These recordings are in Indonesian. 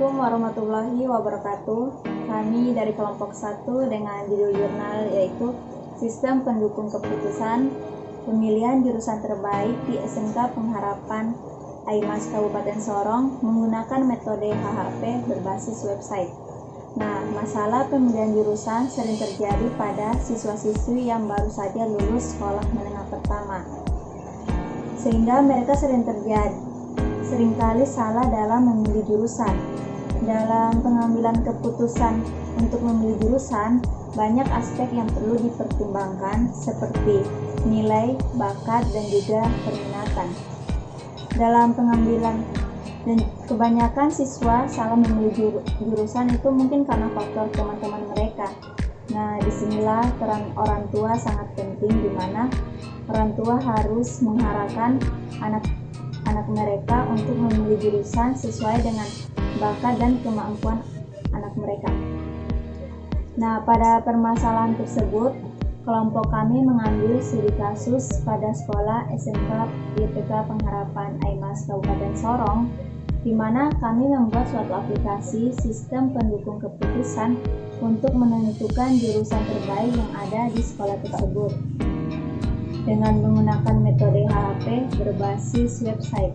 Assalamualaikum warahmatullahi wabarakatuh. Kami dari kelompok 1 dengan judul jurnal yaitu Sistem Pendukung Keputusan Pemilihan Jurusan Terbaik di SMK Pengharapan Aimas Kabupaten Sorong menggunakan metode HHP berbasis website. Nah, masalah pemilihan jurusan sering terjadi pada siswa-siswi yang baru saja lulus sekolah menengah pertama, sehingga mereka seringkali salah dalam memilih jurusan. Dalam pengambilan keputusan untuk memilih jurusan, banyak aspek yang perlu dipertimbangkan seperti nilai, bakat, dan juga perminatan. Dalam pengambilan dan kebanyakan siswa salah memilih jurusan itu mungkin karena faktor teman-teman mereka. Nah, disinilah peran orang tua sangat penting, di mana orang tua harus mengarahkan anak mereka untuk memilih jurusan sesuai dengan bakat dan kemampuan anak mereka. Nah, pada permasalahan tersebut, kelompok kami mengambil studi kasus pada sekolah SMK IPK Pengharapan Aimas Kabupaten Sorong, di mana kami membuat suatu aplikasi sistem pendukung keputusan untuk menentukan jurusan terbaik yang ada di sekolah tersebut dengan menggunakan metode HHP berbasis website.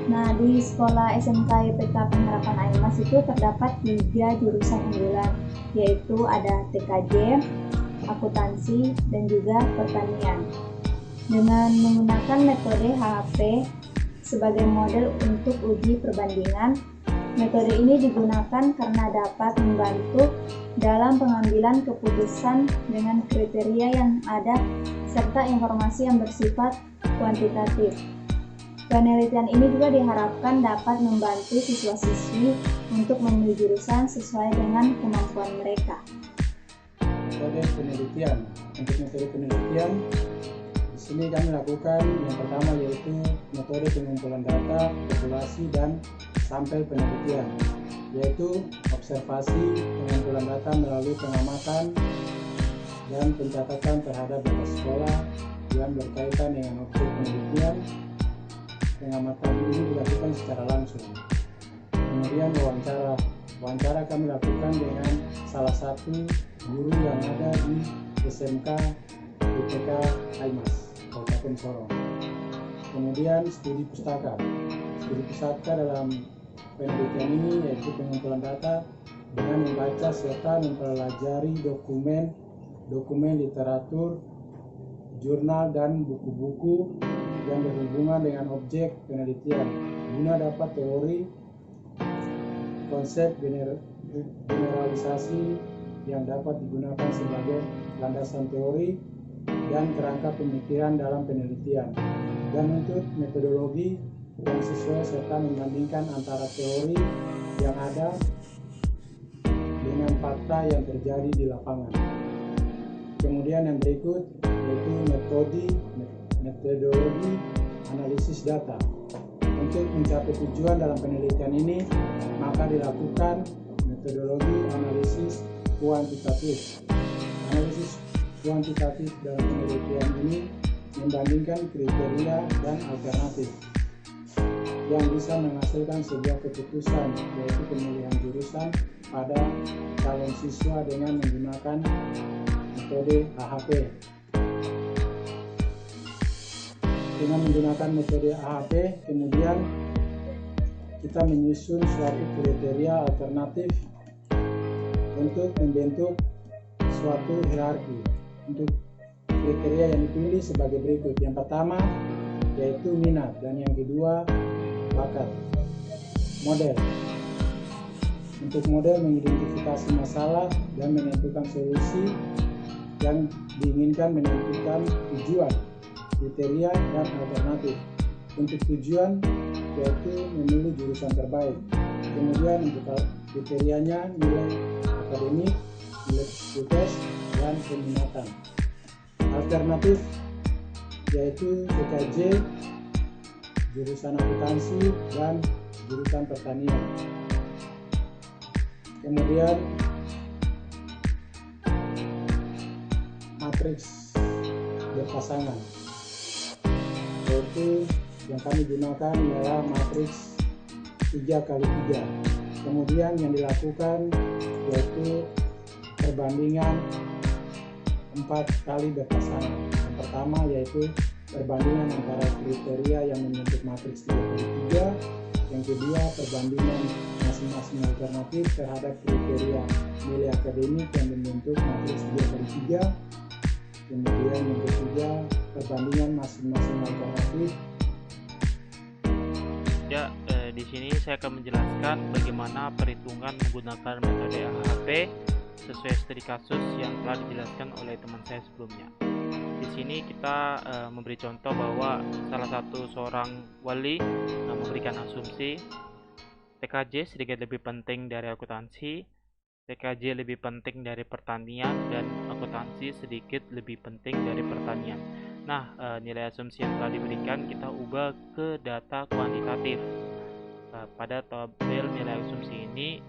Nah, di sekolah SMK IPK Pengharapan Aimas itu terdapat 3 jurusan unggulan, yaitu ada TKJ, akuntansi, dan juga pertanian. Dengan menggunakan metode HHP sebagai model untuk uji perbandingan, metode ini digunakan karena dapat membantu dalam pengambilan keputusan dengan kriteria yang ada serta informasi yang bersifat kuantitatif. Penelitian ini juga diharapkan dapat membantu siswa-siswi untuk memilih jurusan sesuai dengan kemampuan mereka. Metode penelitian. Untuk metode penelitian, di sini kami lakukan yang pertama yaitu metode pengumpulan data, populasi, dan sampel penelitian, yaitu observasi, pengumpulan data melalui pengamatan dan pencatatan terhadap data sekolah yang berkaitan dengan objek penelitian. Pengamatan ini dilakukan secara langsung. Kemudian wawancara kami lakukan dengan salah satu guru yang ada di SMK IPK Aimas Kabupaten Sorong. Kemudian studi pustaka dalam penelitian ini yaitu pengumpulan data dengan membaca serta mempelajari dokumen literatur, jurnal, dan buku-buku yang berhubungan dengan objek penelitian guna dapat teori konsep generalisasi yang dapat digunakan sebagai landasan teori dan kerangka pemikiran dalam penelitian, dan untuk metodologi yang sesuai serta membandingkan antara teori yang ada dengan fakta yang terjadi di lapangan. Kemudian yang berikut yaitu metodologi analisis data. Untuk mencapai tujuan dalam penelitian ini, maka dilakukan metodologi analisis kuantitatif. Analisis kuantitatif dalam penelitian ini membandingkan kriteria dan alternatif yang bisa menghasilkan sebuah keputusan, yaitu pemilihan jurusan pada calon siswa dengan menggunakan metode HHP. Dengan menggunakan metode HHP, kemudian kita menyusun suatu kriteria alternatif untuk membentuk suatu hierarki. Untuk kriteria yang dipilih sebagai berikut. Yang pertama yaitu minat, dan yang kedua bakat. Model. Untuk model mengidentifikasi masalah dan menentukan solusi yang diinginkan, menentukan tujuan, kriteria, dan alternatif. Untuk tujuan yaitu memilih jurusan terbaik. Kemudian untuk kriterianya nilai akademik, nilai psikotest, dan peminatan. Alternatif yaitu TKJ, jurusan akuntansi, dan jurusan pertanian. Kemudian matriks berpasangan, yaitu yang kami gunakan ialah matriks 3x3. Kemudian yang dilakukan yaitu perbandingan 4 kali berpasangan. Yang pertama yaitu perbandingan antara kriteria yang membentuk matriks 3/3. Yang kedua, perbandingan masing-masing alternatif terhadap kriteria nilai akademik yang membentuk matriks 2/3. Kemudian yang ketiga, perbandingan masing-masing alternatif. Ya, di sini saya akan menjelaskan bagaimana perhitungan menggunakan metode AHP sesuai studi kasus yang telah dijelaskan oleh teman saya sebelumnya. Di sini kita memberi contoh bahwa salah satu seorang wali memberikan asumsi TKJ sedikit lebih penting dari akuntansi, TKJ lebih penting dari pertanian, dan akuntansi sedikit lebih penting dari pertanian. Nah, nilai asumsi yang telah diberikan kita ubah ke data kuantitatif. Pada tabel nilai asumsi ini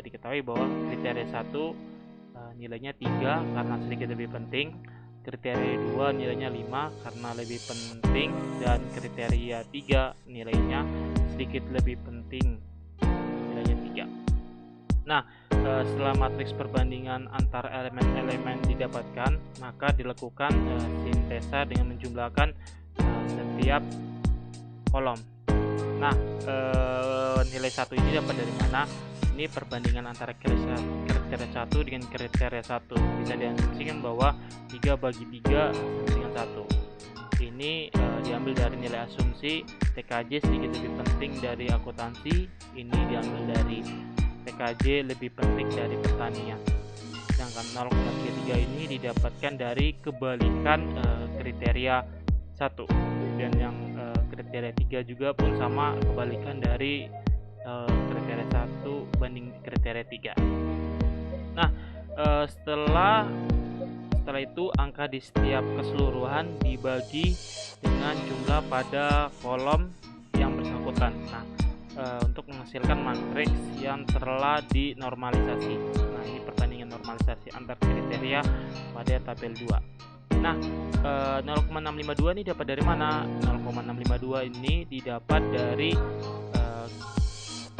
diketahui bahwa kriteria 1 nilainya 3 karena sedikit lebih penting, kriteria 2 nilainya 5 karena lebih penting, dan kriteria 3 nilainya sedikit lebih penting, nilainya 3. Nah, setelah matriks perbandingan antar elemen-elemen didapatkan, maka dilakukan sintesa dengan menjumlahkan setiap kolom. Nah, nilai 1 ini dapat dari mana? Ini perbandingan antara kriteria 1 dengan kriteria 1. Bisa diasumsikan bahwa 3/3 dengan 1. Ini diambil dari nilai asumsi TKJ sedikit lebih penting dari akuntansi. Ini diambil dari TKJ lebih penting dari pertanian. Sedangkan 0,33 ini didapatkan dari kebalikan kriteria 1. Dan yang kriteria 3 juga pun sama, kebalikan dari kriteria 1 banding kriteria 3. Nah, setelah itu angka di setiap keseluruhan dibagi dengan jumlah pada kolom yang bersangkutan. Nah, untuk menghasilkan matriks yang telah dinormalisasi. Nah, ini perbandingan normalisasi antar kriteria pada tabel 2. Nah, 0,652 ini dapat dari mana? 0,652 ini didapat dari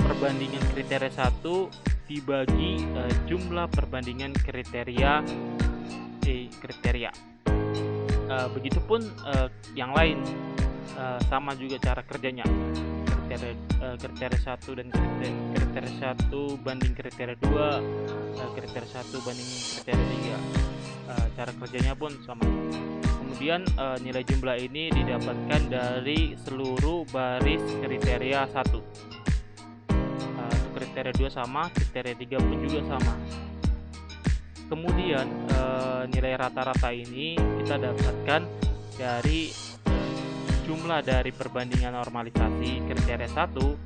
perbandingan kriteria 1 dibagi jumlah perbandingan kriteria. Begitupun yang lain sama juga cara kerjanya. Kriteria 1 dan kriteria 1 banding kriteria 2, kriteria 1 banding kriteria 3. Cara kerjanya pun sama. Kemudian nilai jumlah ini didapatkan dari seluruh baris kriteria 1. Kriteria 2 sama, kriteria 3 pun juga sama. Kemudian nilai rata-rata ini kita dapatkan dari jumlah dari perbandingan normalisasi kriteria 1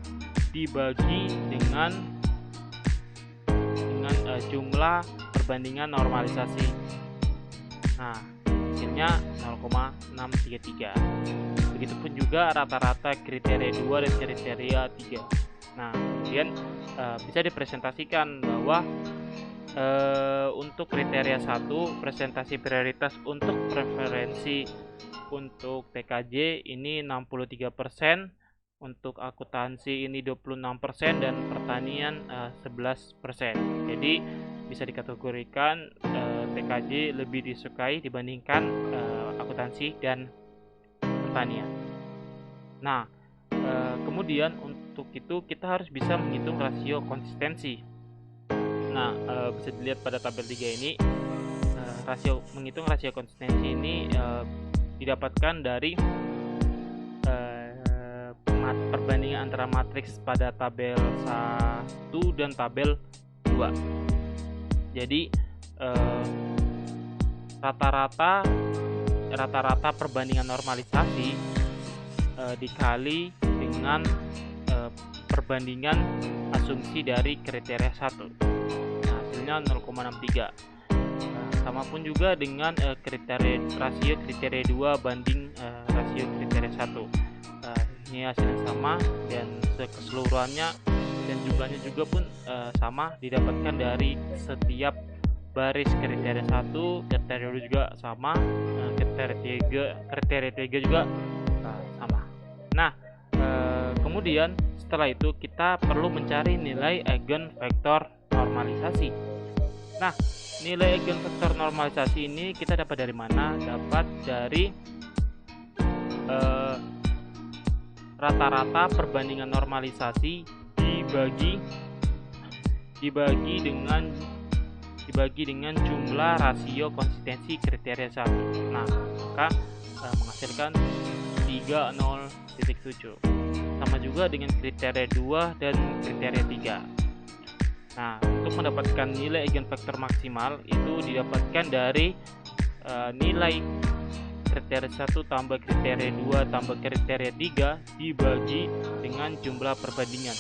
dibagi dengan jumlah perbandingan normalisasi. Nah, hasilnya 0,633. Begitupun juga rata-rata kriteria 2 dan kriteria 3. Nah, kemudian bisa dipresentasikan bahwa untuk kriteria 1 presentasi prioritas untuk preferensi untuk TKJ ini 63%, untuk akuntansi ini 26%, dan pertanian 11%. Jadi bisa dikategorikan TKJ lebih disukai dibandingkan akuntansi dan pertanian. Nah, kemudian untuk itu kita harus bisa menghitung rasio konsistensi. Nah, bisa dilihat pada tabel 3 ini, menghitung rasio konsistensi ini didapatkan dari perbandingan antara matriks pada tabel 1 dan tabel 2. Jadi rata-rata perbandingan normalisasi dikali dengan perbandingan asumsi dari kriteria 1. Nah, hasilnya 0,63. Sama pun juga dengan rasio kriteria 2 banding rasio kriteria 1. Ini hasilnya sama, dan keseluruhannya dan jumlahnya juga pun sama, didapatkan dari setiap baris kriteria 1, kriteria 2 juga sama, kriteria 3 juga sama. Nah, kemudian setelah itu kita perlu mencari nilai eigenvektor normalisasi. Nah, nilai eigenvektor normalisasi ini kita dapat dari mana? Dapat dari rata-rata perbandingan normalisasi dibagi dengan jumlah rasio konsistensi kriteria 1. Nah, maka menghasilkan 30.7. Sama juga dengan kriteria 2 dan kriteria 3. Nah, untuk mendapatkan nilai eigenvektor maksimal itu didapatkan dari nilai kriteria 1 tambah kriteria 2 tambah kriteria 3 dibagi dengan jumlah perbandingan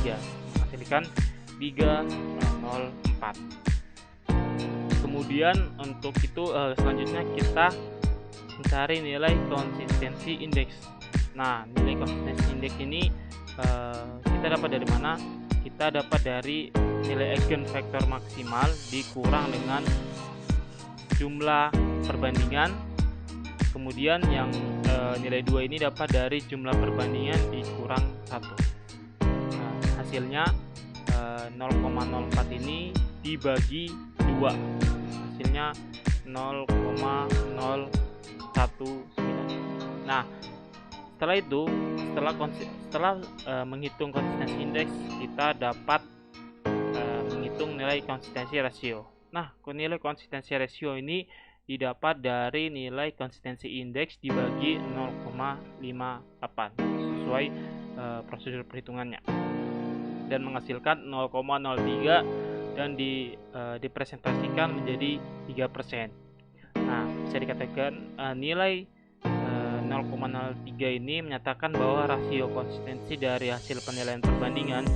3, menghasilkan 304. Kemudian untuk itu selanjutnya kita mencari nilai konsistensi indeks. Nah, nilai konsistensi indeks ini kita dapat dari mana? Kita dapat dari nilai eigenvektor maksimal dikurang dengan jumlah perbandingan. Kemudian yang nilai 2 ini dapat dari jumlah perbandingan dikurang 1. Nah, hasilnya 0,04 ini dibagi 2, hasilnya 0,019. Nah, setelah itu, setelah menghitung konsistensi indeks, kita dapat menghitung nilai konsistensi rasio. Nah, nilai konsistensi rasio ini didapat dari nilai konsistensi indeks dibagi 0,58 sesuai prosedur perhitungannya, dan menghasilkan 0,03 dan dipresentasikan menjadi 3%. Nah, bisa dikatakan nilai 0,03 ini menyatakan bahwa rasio konsistensi dari hasil penilaian perbandingan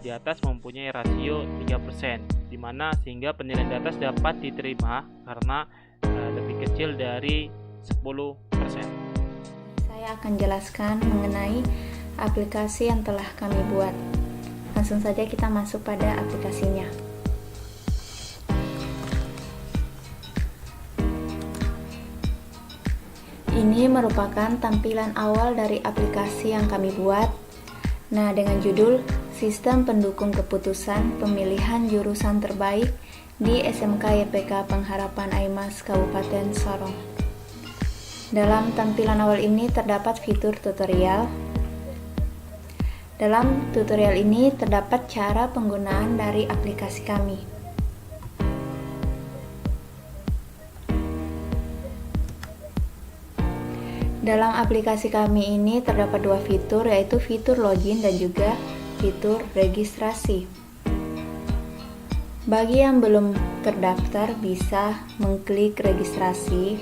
di atas mempunyai rasio 3%, di mana sehingga penilaian di atas dapat diterima karena lebih kecil dari 10%. Saya akan jelaskan mengenai aplikasi yang telah kami buat. Langsung saja kita masuk pada aplikasinya. Ini merupakan tampilan awal dari aplikasi yang kami buat. Nah, dengan judul Sistem Pendukung Keputusan Pemilihan Jurusan Terbaik di SMK YPK Pengharapan Aimas Kabupaten Sorong. Dalam tampilan awal ini terdapat fitur tutorial. Dalam tutorial ini terdapat cara penggunaan dari aplikasi kami. Dalam aplikasi kami ini terdapat dua fitur, yaitu fitur login dan juga fitur registrasi. Bagi yang belum terdaftar bisa mengklik registrasi.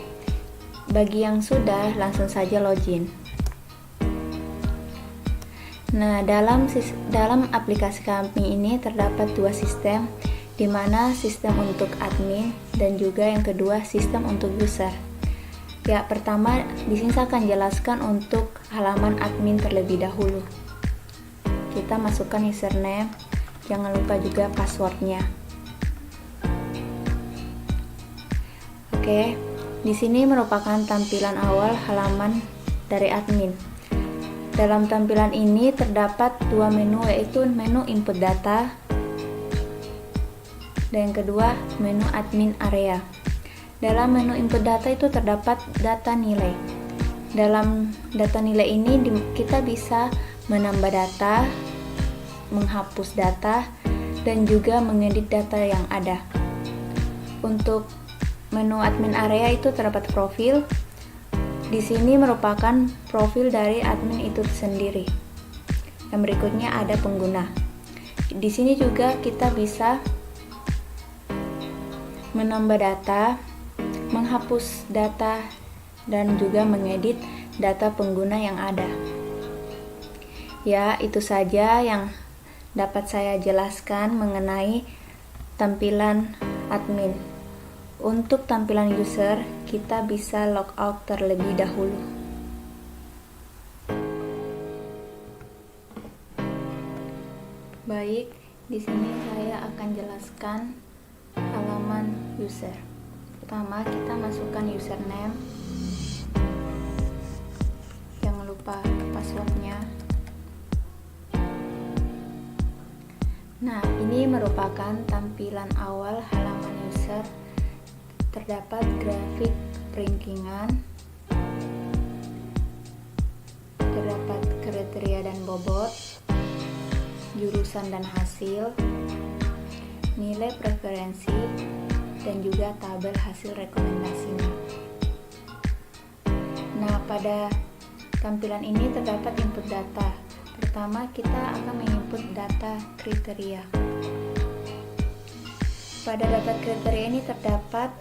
Bagi yang sudah, langsung saja login. Nah, dalam aplikasi kami ini terdapat dua sistem, di mana sistem untuk admin dan juga yang kedua sistem untuk user. Ya, pertama di sini saya akan jelaskan untuk halaman admin terlebih dahulu. Kita masukkan username, jangan lupa juga passwordnya. Oke, di sini merupakan tampilan awal halaman dari admin. Dalam tampilan ini terdapat dua menu, yaitu menu input data dan yang kedua menu admin area. Dalam menu input data itu terdapat data nilai. Dalam data nilai ini kita bisa menambah data, menghapus data, dan juga mengedit data yang ada. Untuk menu admin area itu terdapat profil. Di sini merupakan profil dari admin itu sendiri. Yang berikutnya ada pengguna. Di sini juga kita bisa menambah data, menghapus data, dan juga mengedit data pengguna yang ada. Ya, itu saja yang dapat saya jelaskan mengenai tampilan admin. Untuk tampilan user, kita bisa logout terlebih dahulu. Baik, di sini saya akan jelaskan halaman user. Pertama, kita masukkan username, jangan lupa passwordnya. ini merupakan tampilan awal halaman user. Terdapat grafik rankingan, terdapat kriteria dan bobot, jurusan dan hasil, nilai preferensi, dan juga tabel hasil rekomendasinya. Nah, pada tampilan ini terdapat input data. Pertama, kita akan menginput data kriteria. Pada data kriteria ini terdapat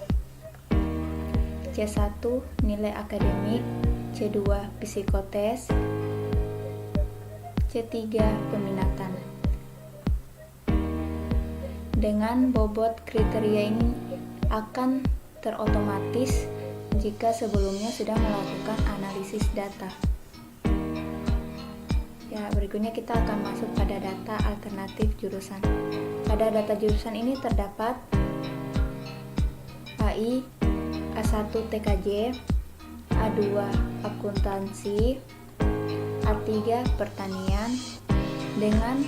C1 nilai akademik, C2 psikotes, C3 peminatan. Dengan bobot kriteria ini akan terotomatis jika sebelumnya sudah melakukan analisis data. Ya, berikutnya kita akan masuk pada data alternatif jurusan. Pada data jurusan ini terdapat AI, A1 TKJ, A2 akuntansi, A3 pertanian. Dengan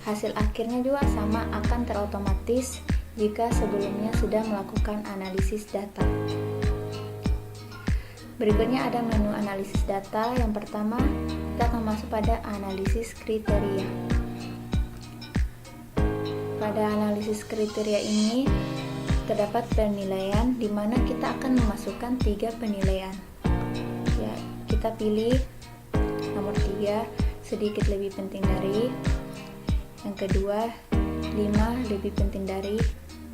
hasil akhirnya juga sama, akan terotomatis jika sebelumnya sudah melakukan analisis data. Berikutnya ada menu analisis data. Yang pertama, kita akan masuk pada analisis kriteria. Pada analisis kriteria ini terdapat penilaian, di mana kita akan memasukkan 3 penilaian. Ya, kita pilih nomor 3, sedikit lebih penting dari. Yang kedua, 5 lebih penting dari.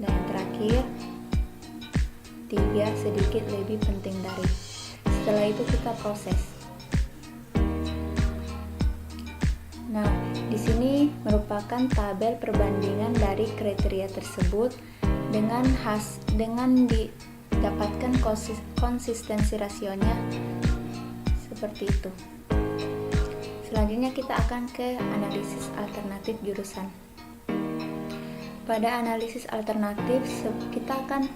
Dan yang terakhir, 3 sedikit lebih penting dari. Setelah itu kita proses. Nah, di sini merupakan tabel perbandingan dari kriteria tersebut dengan didapatkan konsistensi rasionya seperti itu. Selanjutnya kita akan ke analisis alternatif jurusan. Pada analisis alternatif kita akan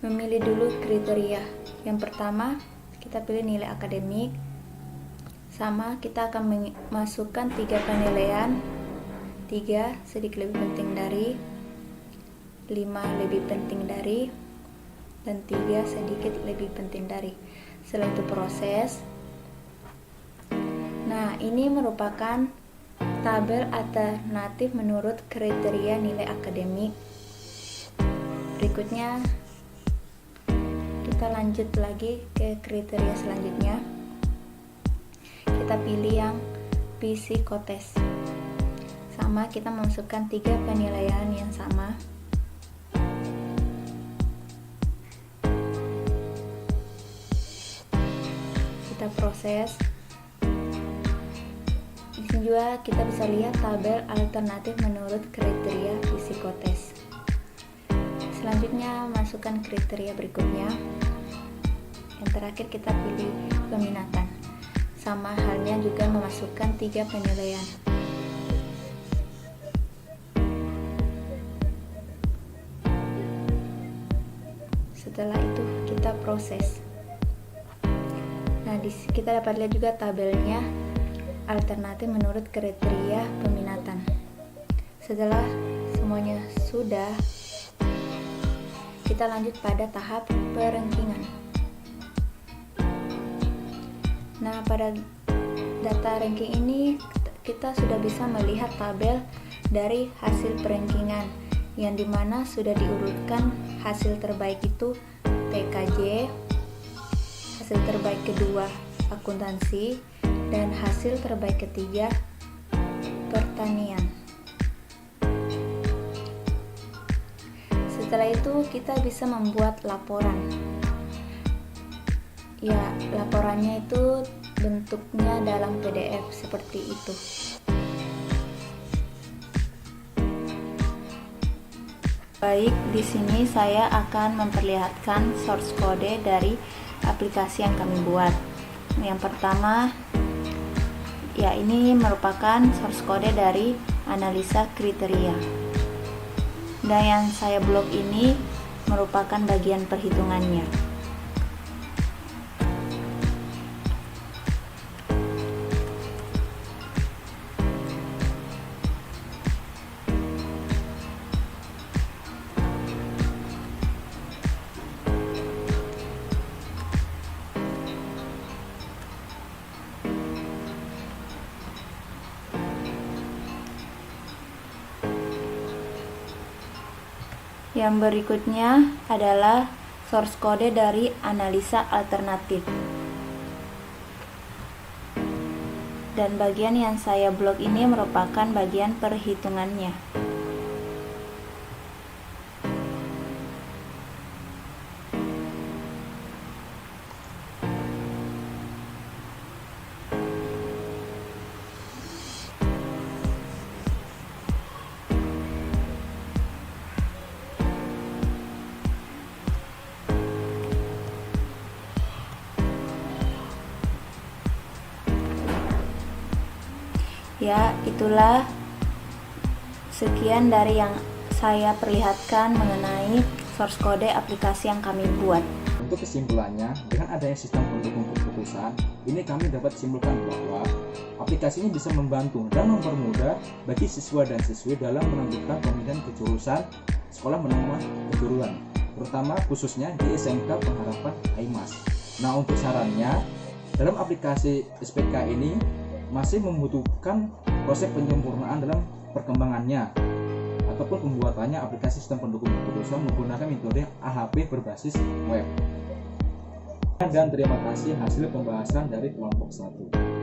memilih dulu kriteria. Yang pertama, kita pilih nilai akademik. Sama, kita akan masukkan 3 penilaian. 3 sedikit lebih penting dari, 5 lebih penting dari, dan 3 sedikit lebih penting dari. Setelah itu proses. Nah, ini merupakan tabel alternatif menurut kriteria nilai akademik. Berikutnya kita lanjut lagi ke kriteria selanjutnya. Kita pilih yang psikotes. Sama, kita memasukkan 3 penilaian yang sama. Kita proses. Di sini juga kita bisa lihat tabel alternatif menurut kriteria psikotes. Selanjutnya masukkan kriteria berikutnya. Yang terakhir kita pilih peminatan. Sama halnya juga memasukkan 3 penilaian. Setelah itu kita proses. Nah, kita dapat lihat juga tabelnya alternatif menurut kriteria peminatan. Setelah semuanya sudah, kita lanjut pada tahap perankingan. Nah, pada data ranking ini kita sudah bisa melihat tabel dari hasil perankingan, yang dimana sudah diurutkan hasil terbaik itu TKJ, hasil terbaik kedua akuntansi, dan hasil terbaik ketiga pertanian. Setelah itu kita bisa membuat laporan. Ya, laporannya itu bentuknya dalam PDF seperti itu. Baik, di sini saya akan memperlihatkan source code dari aplikasi yang kami buat. Yang pertama, ya, ini merupakan source code dari analisa kriteria. Dan yang saya blok ini merupakan bagian perhitungannya. Yang berikutnya adalah source code dari analisa alternatif. Dan bagian yang saya blok ini merupakan bagian perhitungannya. Ya, itulah sekian dari yang saya perlihatkan mengenai source code aplikasi yang kami buat. Untuk kesimpulannya, dengan adanya sistem pendukung keputusan, ini kami dapat simpulkan bahwa aplikasi ini bisa membantu dan mempermudah bagi siswa dan siswi dalam menentukan pemilihan kejurusan sekolah menengah kejuruan, terutama khususnya di SMK Pengharapan AIMAS. Nah, untuk sarannya, dalam aplikasi SPK ini masih membutuhkan proses penyempurnaan dalam perkembangannya ataupun pembuatannya aplikasi sistem pendukung keputusan menggunakan metode AHP berbasis web. Dan terima kasih hasil pembahasan dari kelompok 1.